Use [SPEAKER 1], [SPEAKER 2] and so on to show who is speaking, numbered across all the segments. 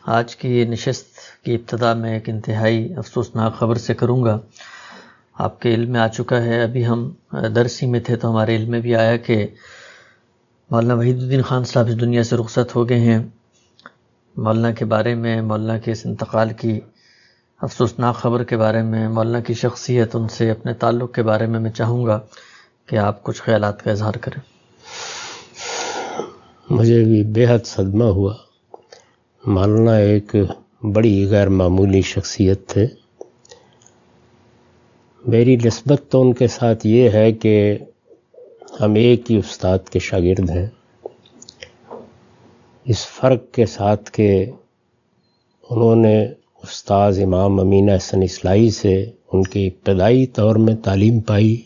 [SPEAKER 1] آج کی یہ نشست کی ابتدا میں ایک انتہائی افسوسناک خبر سے کروں گا۔ آپ کے علم میں آ چکا ہے، ابھی ہم درسی میں تھے تو ہمارے علم میں بھی آیا کہ مولانا وحید الدین خان صاحب اس دنیا سے رخصت ہو گئے ہیں۔ مولانا کے بارے میں، مولانا کے اس انتقال کی افسوسناک خبر کے بارے میں، مولانا کی شخصیت، ان سے اپنے تعلق کے بارے میں چاہوں گا کہ آپ کچھ خیالات کا اظہار کریں۔
[SPEAKER 2] مجھے بھی بے حد صدمہ ہوا۔ مولانا ایک بڑی غیر معمولی شخصیت تھے۔ میری نسبت تو ان کے ساتھ یہ ہے کہ ہم ایک ہی استاد کے شاگرد ہیں، اس فرق کے ساتھ کہ انہوں نے استاد امام امین احسن اصلاحی سے ان کے ابتدائی دور میں تعلیم پائی،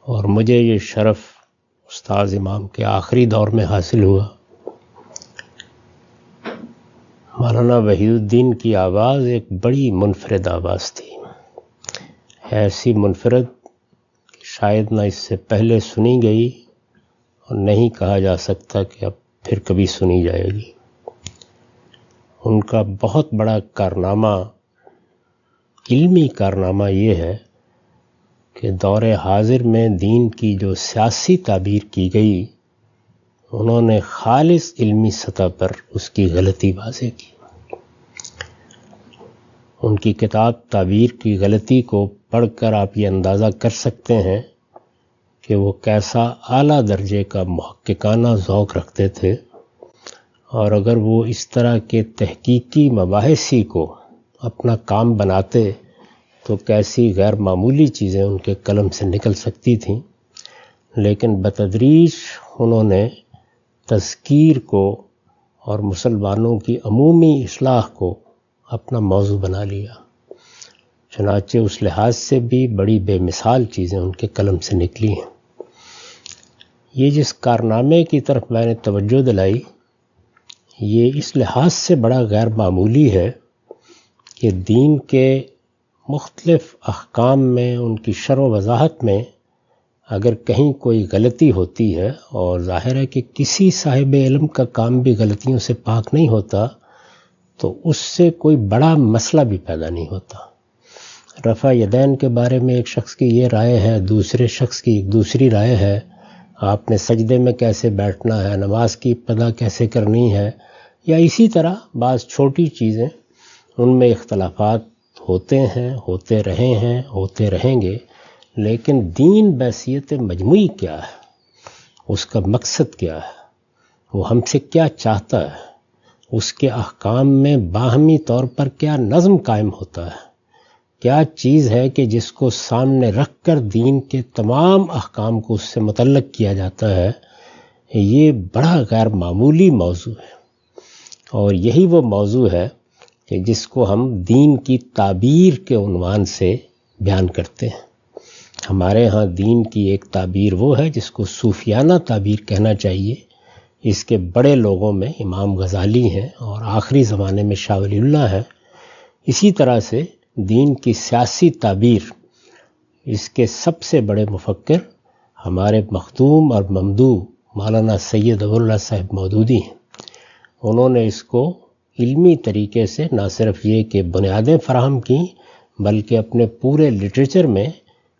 [SPEAKER 2] اور مجھے یہ شرف استاد امام کے آخری دور میں حاصل ہوا۔ مولانا وحید الدین کی آواز ایک بڑی منفرد آواز تھی، ایسی منفرد کہ شاید نہ اس سے پہلے سنی گئی اور نہیں کہا جا سکتا کہ اب پھر کبھی سنی جائے گی۔ ان کا بہت بڑا کارنامہ، علمی کارنامہ یہ ہے کہ دور حاضر میں دین کی جو سیاسی تعبیر کی گئی، انہوں نے خالص علمی سطح پر اس کی غلطی واضح کی۔ ان کی کتاب تعبیر کی غلطی کو پڑھ کر آپ یہ اندازہ کر سکتے ہیں کہ وہ کیسا اعلیٰ درجے کا محققانہ ذوق رکھتے تھے، اور اگر وہ اس طرح کے تحقیقی مباحثی کو اپنا کام بناتے تو کیسی غیر معمولی چیزیں ان کے قلم سے نکل سکتی تھیں۔ لیکن بتدریج انہوں نے تذکیر کو اور مسلمانوں کی عمومی اصلاح کو اپنا موضوع بنا لیا۔ چنانچہ اس لحاظ سے بھی بڑی بے مثال چیزیں ان کے قلم سے نکلی ہیں۔ یہ جس کارنامے کی طرف میں نے توجہ دلائی، یہ اس لحاظ سے بڑا غیر معمولی ہے کہ دین کے مختلف احکام میں، ان کی شرح و وضاحت میں اگر کہیں کوئی غلطی ہوتی ہے، اور ظاہر ہے کہ کسی صاحب علم کا کام بھی غلطیوں سے پاک نہیں ہوتا، تو اس سے کوئی بڑا مسئلہ بھی پیدا نہیں ہوتا۔ رفع یدین کے بارے میں ایک شخص کی یہ رائے ہے، دوسرے شخص کی ایک دوسری رائے ہے، آپ نے سجدے میں کیسے بیٹھنا ہے، نماز کی ابتدا کیسے کرنی ہے، یا اسی طرح بعض چھوٹی چیزیں، ان میں اختلافات ہوتے ہیں، ہوتے رہے ہیں، ہوتے رہیں گے۔ لیکن دین بحیثیت مجموعی کیا ہے، اس کا مقصد کیا ہے، وہ ہم سے کیا چاہتا ہے، اس کے احکام میں باہمی طور پر کیا نظم قائم ہوتا ہے، کیا چیز ہے کہ جس کو سامنے رکھ کر دین کے تمام احکام کو اس سے متعلق کیا جاتا ہے، یہ بڑا غیر معمولی موضوع ہے۔ اور یہی وہ موضوع ہے کہ جس کو ہم دین کی تعبیر کے عنوان سے بیان کرتے ہیں۔ ہمارے ہاں دین کی ایک تعبیر وہ ہے جس کو صوفیانہ تعبیر کہنا چاہیے۔ اس کے بڑے لوگوں میں امام غزالی ہیں، اور آخری زمانے میں شاہ ولی اللہ ہیں۔ اسی طرح سے دین کی سیاسی تعبیر، اس کے سب سے بڑے مفکر ہمارے مخدوم اور ممدوح مولانا سید ابو اللہ صاحب مودودی ہیں۔ انہوں نے اس کو علمی طریقے سے نہ صرف یہ کہ بنیادیں فراہم کیں، بلکہ اپنے پورے لٹریچر میں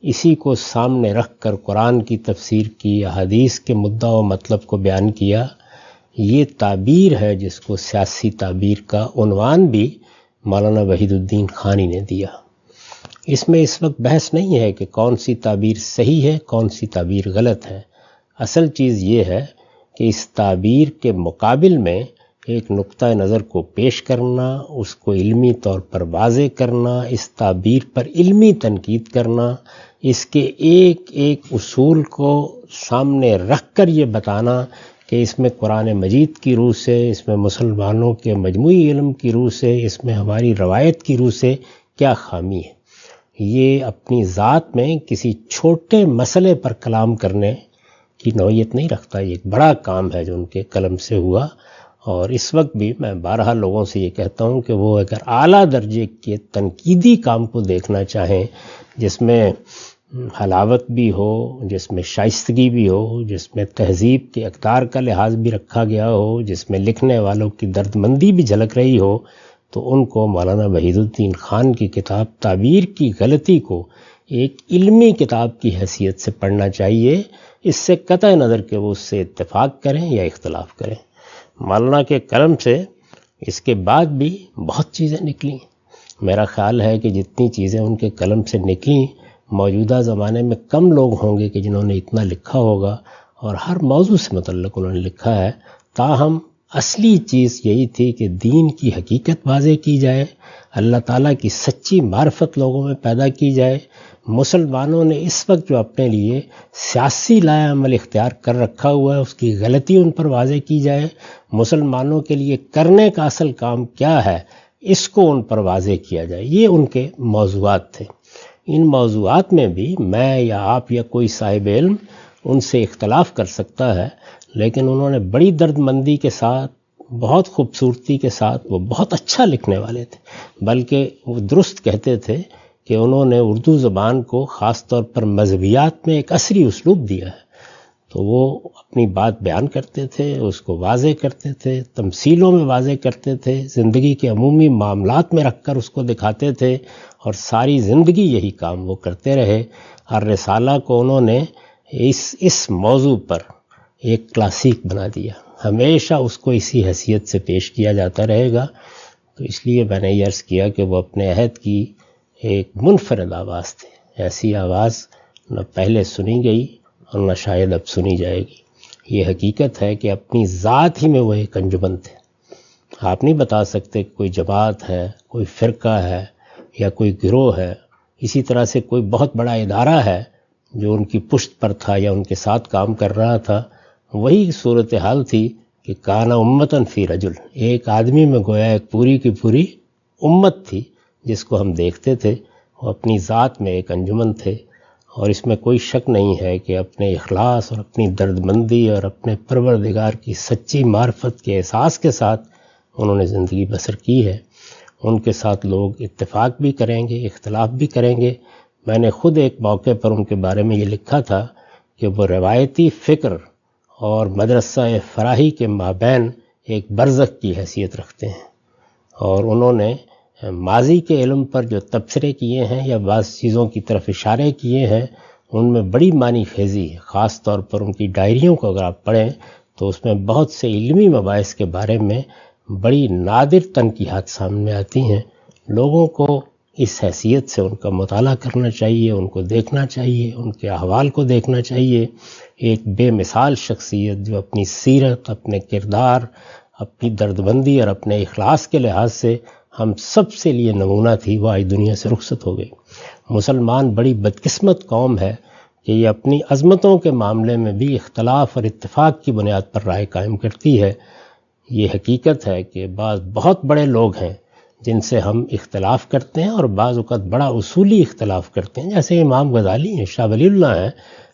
[SPEAKER 2] اسی کو سامنے رکھ کر قرآن کی تفسیر کی، احادیث کے مدعا و مطلب کو بیان کیا۔ یہ تعبیر ہے جس کو سیاسی تعبیر کا عنوان بھی مولانا وحید الدین خانی نے دیا۔ اس میں اس وقت بحث نہیں ہے کہ کون سی تعبیر صحیح ہے، کون سی تعبیر غلط ہے۔ اصل چیز یہ ہے کہ اس تعبیر کے مقابل میں ایک نقطہ نظر کو پیش کرنا، اس کو علمی طور پر واضح کرنا، اس تعبیر پر علمی تنقید کرنا، اس کے ایک ایک اصول کو سامنے رکھ کر یہ بتانا کہ اس میں قرآن مجید کی روح سے، اس میں مسلمانوں کے مجموعی علم کی روح سے، اس میں ہماری روایت کی روح سے کیا خامی ہے۔ یہ اپنی ذات میں کسی چھوٹے مسئلے پر کلام کرنے کی نوعیت نہیں رکھتا۔ یہ ایک بڑا کام ہے جو ان کے قلم سے ہوا، اور اس وقت بھی میں بارہا لوگوں سے یہ کہتا ہوں کہ وہ اگر اعلیٰ درجے کے تنقیدی کام کو دیکھنا چاہیں، جس میں حلاوت بھی ہو، جس میں شائستگی بھی ہو، جس میں تہذیب کے اقدار کا لحاظ بھی رکھا گیا ہو، جس میں لکھنے والوں کی درد مندی بھی جھلک رہی ہو، تو ان کو مولانا وحید الدین خان کی کتاب تعبیر کی غلطی کو ایک علمی کتاب کی حیثیت سے پڑھنا چاہیے، اس سے قطع نظر کہ وہ اس سے اتفاق کریں یا اختلاف کریں۔ مولانا کے قلم سے اس کے بعد بھی بہت چیزیں نکلیں۔ میرا خیال ہے کہ جتنی چیزیں ان کے قلم سے نکلیں، موجودہ زمانے میں کم لوگ ہوں گے کہ جنہوں نے اتنا لکھا ہوگا، اور ہر موضوع سے متعلق انہوں نے لکھا ہے۔ تاہم اصلی چیز یہی تھی کہ دین کی حقیقت واضح کی جائے، اللہ تعالیٰ کی سچی معرفت لوگوں میں پیدا کی جائے۔ مسلمانوں نے اس وقت جو اپنے لیے سیاسی لائے عمل اختیار کر رکھا ہوا ہے، اس کی غلطی ان پر واضح کی جائے۔ مسلمانوں کے لیے کرنے کا اصل کام کیا ہے، اس کو ان پر واضح کیا جائے۔ یہ ان کے موضوعات تھے۔ ان موضوعات میں بھی میں یا آپ یا کوئی صاحب علم ان سے اختلاف کر سکتا ہے، لیکن انہوں نے بڑی درد مندی کے ساتھ، بہت خوبصورتی کے ساتھ، وہ بہت اچھا لکھنے والے تھے، بلکہ وہ درست کہتے تھے کہ انہوں نے اردو زبان کو خاص طور پر مذہبیات میں ایک عصری اسلوب دیا ہے۔ تو وہ اپنی بات بیان کرتے تھے، اس کو واضح کرتے تھے، تمثیلوں میں واضح کرتے تھے، زندگی کے عمومی معاملات میں رکھ کر اس کو دکھاتے تھے، اور ساری زندگی یہی کام وہ کرتے رہے۔ ہر رسالہ کو انہوں نے اس موضوع پر ایک کلاسیک بنا دیا، ہمیشہ اس کو اسی حیثیت سے پیش کیا جاتا رہے گا۔ تو اس لیے میں نے یہ عرض کیا کہ وہ اپنے عہد کی ایک منفرد آواز تھے، ایسی آواز نہ پہلے سنی گئی اور نہ شاید اب سنی جائے گی۔ یہ حقیقت ہے کہ اپنی ذات ہی میں وہ ایک انجمن تھے۔ آپ نہیں بتا سکتے کہ کوئی جماعت ہے، کوئی فرقہ ہے یا کوئی گروہ ہے، اسی طرح سے کوئی بہت بڑا ادارہ ہے جو ان کی پشت پر تھا یا ان کے ساتھ کام کر رہا تھا۔ وہی صورتحال تھی کہ کانا امتن فی رجل، ایک آدمی میں گویا ایک پوری کی پوری امت تھی جس کو ہم دیکھتے تھے۔ وہ اپنی ذات میں ایک انجمن تھے، اور اس میں کوئی شک نہیں ہے کہ اپنے اخلاص اور اپنی درد مندی اور اپنے پروردگار کی سچی معرفت کے احساس کے ساتھ انہوں نے زندگی بسر کی ہے۔ ان کے ساتھ لوگ اتفاق بھی کریں گے، اختلاف بھی کریں گے۔ میں نے خود ایک موقع پر ان کے بارے میں یہ لکھا تھا کہ وہ روایتی فکر اور مدرسہ فراہی کے مابین ایک برزخ کی حیثیت رکھتے ہیں، اور انہوں نے ماضی کے علم پر جو تبصرے کیے ہیں یا بعض چیزوں کی طرف اشارے کیے ہیں، ان میں بڑی معنی خیزی ہے۔ خاص طور پر ان کی ڈائریوں کو اگر آپ پڑھیں تو اس میں بہت سے علمی مباحث کے بارے میں بڑی نادر تنقیحات سامنے آتی ہیں۔ لوگوں کو اس حیثیت سے ان کا مطالعہ کرنا چاہیے، ان کو دیکھنا چاہیے، ان کے احوال کو دیکھنا چاہیے۔ ایک بے مثال شخصیت جو اپنی سیرت، اپنے کردار، اپنی دردمندی اور اپنے اخلاص کے لحاظ سے ہم سب سے لیے نمونہ تھی، وہ آج دنیا سے رخصت ہو گئی۔ مسلمان بڑی بدقسمت قوم ہے کہ یہ اپنی عظمتوں کے معاملے میں بھی اختلاف اور اتفاق کی بنیاد پر رائے قائم کرتی ہے۔ یہ حقیقت ہے کہ بعض بہت بڑے لوگ ہیں جن سے ہم اختلاف کرتے ہیں، اور بعض اوقات بڑا اصولی اختلاف کرتے ہیں، جیسے امام غزالی ہیں، شاہ ولی اللہ ہیں،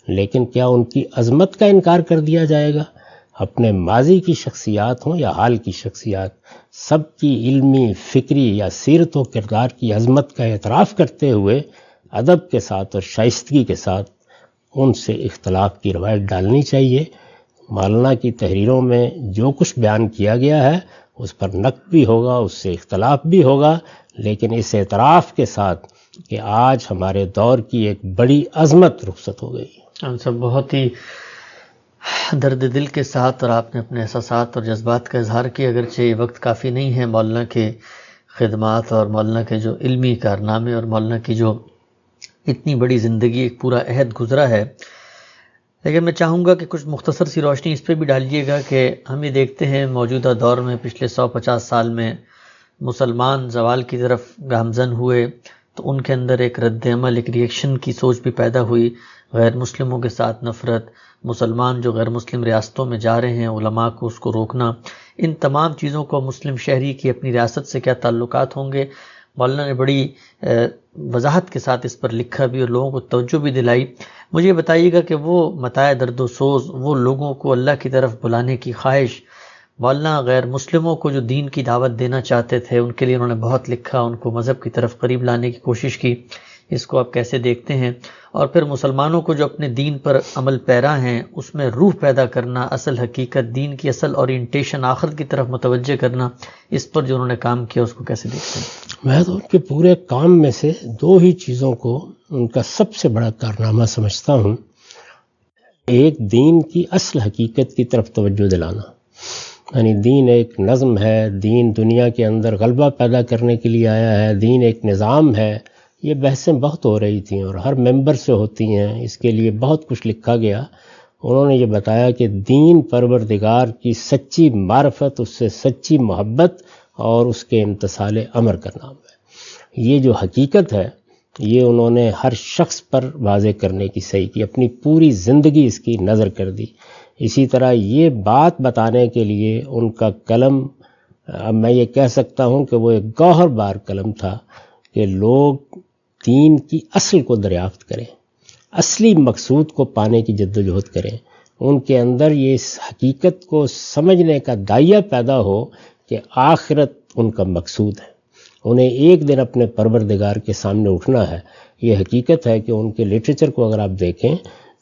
[SPEAKER 2] لیکن کیا ان کی عظمت کا انکار کر دیا جائے گا؟ اپنے ماضی کی شخصیات ہوں یا حال کی شخصیات، سب کی علمی، فکری یا سیرت و کردار کی عظمت کا اعتراف کرتے ہوئے ادب کے ساتھ اور شائستگی کے ساتھ ان سے اختلاف کی روایت ڈالنی چاہیے۔ مولانا کی تحریروں میں جو کچھ بیان کیا گیا ہے اس پر نقد بھی ہوگا، اس سے اختلاف بھی ہوگا، لیکن اس اعتراف کے ساتھ کہ آج ہمارے دور کی ایک بڑی عظمت رخصت ہو گئی۔
[SPEAKER 1] ہم سب بہت ہی درد دل کے ساتھ، اور آپ نے اپنے احساسات اور جذبات کا اظہار کیا، اگرچہ یہ وقت کافی نہیں ہے مولانا کے خدمات اور مولانا کے جو علمی کارنامے اور مولانا کی جو اتنی بڑی زندگی، ایک پورا عہد گزرا ہے، لیکن میں چاہوں گا کہ کچھ مختصر سی روشنی اس پہ بھی ڈالیے گا کہ ہم یہ دیکھتے ہیں موجودہ دور میں پچھلے 150 سال میں مسلمان زوال کی طرف گامزن ہوئے، تو ان کے اندر ایک رد عمل، ایک ریئیکشن کی سوچ بھی پیدا ہوئی، غیر مسلموں کے ساتھ نفرت، مسلمان جو غیر مسلم ریاستوں میں جا رہے ہیں علماء کو اس کو روکنا، ان تمام چیزوں کو مسلم شہری کی اپنی ریاست سے کیا تعلقات ہوں گے۔ مولانا نے بڑی وضاحت کے ساتھ اس پر لکھا بھی اور لوگوں کو توجہ بھی دلائی۔ مجھے بتائیے گا کہ وہ متاع درد و سوز، وہ لوگوں کو اللہ کی طرف بلانے کی خواہش، مولانا غیر مسلموں کو جو دین کی دعوت دینا چاہتے تھے ان کے لیے انہوں نے بہت لکھا، ان کو مذہب کی طرف قریب لانے کی کوشش کی، اس کو آپ کیسے دیکھتے ہیں؟ اور پھر مسلمانوں کو جو اپنے دین پر عمل پیرا ہیں اس میں روح پیدا کرنا، اصل حقیقت، دین کی اصل اورینٹیشن آخرت کی طرف متوجہ کرنا، اس پر جو انہوں نے کام کیا اس کو کیسے دیکھتے ہیں؟
[SPEAKER 2] میں تو ان کے پورے کام میں سے دو ہی چیزوں کو ان کا سب سے بڑا کارنامہ سمجھتا ہوں۔ ایک، دین کی اصل حقیقت کی طرف توجہ دلانا، یعنی دین ایک نظم ہے، دین دنیا کے اندر غلبہ پیدا کرنے کے لیے آیا ہے، دین ایک نظام ہے۔ یہ بحثیں بہت ہو رہی تھیں اور ہر ممبر سے ہوتی ہیں، اس کے لیے بہت کچھ لکھا گیا۔ انہوں نے یہ بتایا کہ دین پروردگار کی سچی معرفت، اس سے سچی محبت اور اس کے امتثال امر کا نام ہے۔ یہ جو حقیقت ہے یہ انہوں نے ہر شخص پر واضح کرنے کی صحیح کی، اپنی پوری زندگی اس کی نظر کر دی۔ اسی طرح یہ بات بتانے کے لیے ان کا قلم، اب میں یہ کہہ سکتا ہوں کہ وہ ایک گوہر بار قلم تھا کہ لوگ دین کی اصل کو دریافت کریں، اصلی مقصود کو پانے کی جدوجہد کریں، ان کے اندر یہ اس حقیقت کو سمجھنے کا داعیہ پیدا ہو کہ آخرت ان کا مقصود ہے، انہیں ایک دن اپنے پروردگار کے سامنے اٹھنا ہے۔ یہ حقیقت ہے کہ ان کے لٹریچر کو اگر آپ دیکھیں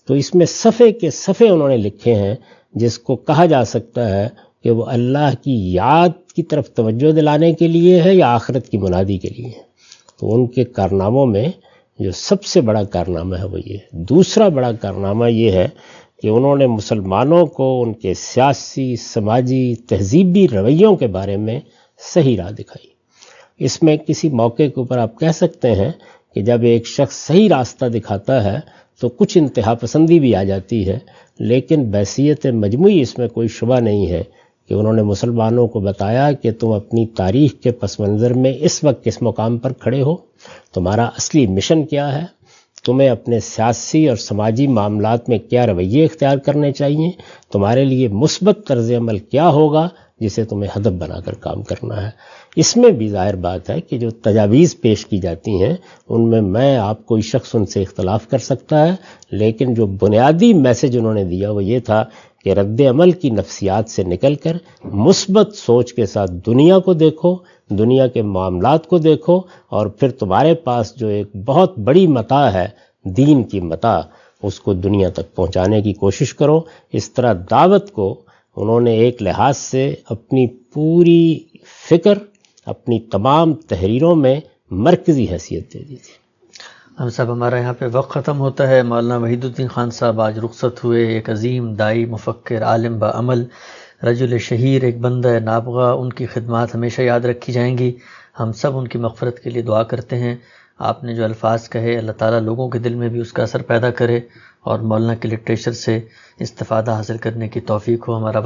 [SPEAKER 2] تو اس میں صفحے کے صفحے انہوں نے لکھے ہیں جس کو کہا جا سکتا ہے کہ وہ اللہ کی یاد کی طرف توجہ دلانے کے لیے ہے یا آخرت کی منادی کے لیے ہے۔ تو ان کے کارناموں میں جو سب سے بڑا کارنامہ ہے وہ یہ ہے۔ دوسرا بڑا کارنامہ یہ ہے کہ انہوں نے مسلمانوں کو ان کے سیاسی، سماجی، تہذیبی رویوں کے بارے میں صحیح راہ دکھائی۔ اس میں کسی موقع کے اوپر آپ کہہ سکتے ہیں کہ جب ایک شخص صحیح راستہ دکھاتا ہے تو کچھ انتہا پسندی بھی آ جاتی ہے، لیکن بحیثیت مجموعی اس میں کوئی شبہ نہیں ہے کہ انہوں نے مسلمانوں کو بتایا کہ تم اپنی تاریخ کے پس منظر میں اس وقت کس مقام پر کھڑے ہو، تمہارا اصلی مشن کیا ہے، تمہیں اپنے سیاسی اور سماجی معاملات میں کیا رویے اختیار کرنے چاہیے، تمہارے لیے مثبت طرز عمل کیا ہوگا جسے تمہیں ہدف بنا کر کام کرنا ہے۔ اس میں بھی ظاہر بات ہے کہ جو تجاویز پیش کی جاتی ہیں ان میں آپ کوئی شخص ان سے اختلاف کر سکتا ہے، لیکن جو بنیادی میسج انہوں نے دیا وہ یہ تھا کہ رد عمل کی نفسیات سے نکل کر مثبت سوچ کے ساتھ دنیا کو دیکھو، دنیا کے معاملات کو دیکھو، اور پھر تمہارے پاس جو ایک بہت بڑی متاع ہے، دین کی متاع، اس کو دنیا تک پہنچانے کی کوشش کرو۔ اس طرح دعوت کو انہوں نے ایک لحاظ سے اپنی پوری فکر، اپنی تمام تحریروں میں مرکزی حیثیت دے دی تھی۔
[SPEAKER 1] ہم صاحب ہمارا یہاں پہ وقت ختم ہوتا ہے۔ مولانا وحید الدین خان صاحب آج رخصت ہوئے، ایک عظیم دائی، مفکر، عالم با عمل، رجل شہیر، ایک بندہ نابغہ۔ ان کی خدمات ہمیشہ یاد رکھی جائیں گی۔ ہم سب ان کی مغفرت کے لیے دعا کرتے ہیں۔ آپ نے جو الفاظ کہے اللہ تعالیٰ لوگوں کے دل میں بھی اس کا اثر پیدا کرے اور مولانا کے لٹریچر سے استفادہ حاصل کرنے کی توفیق ہو۔ ہمارا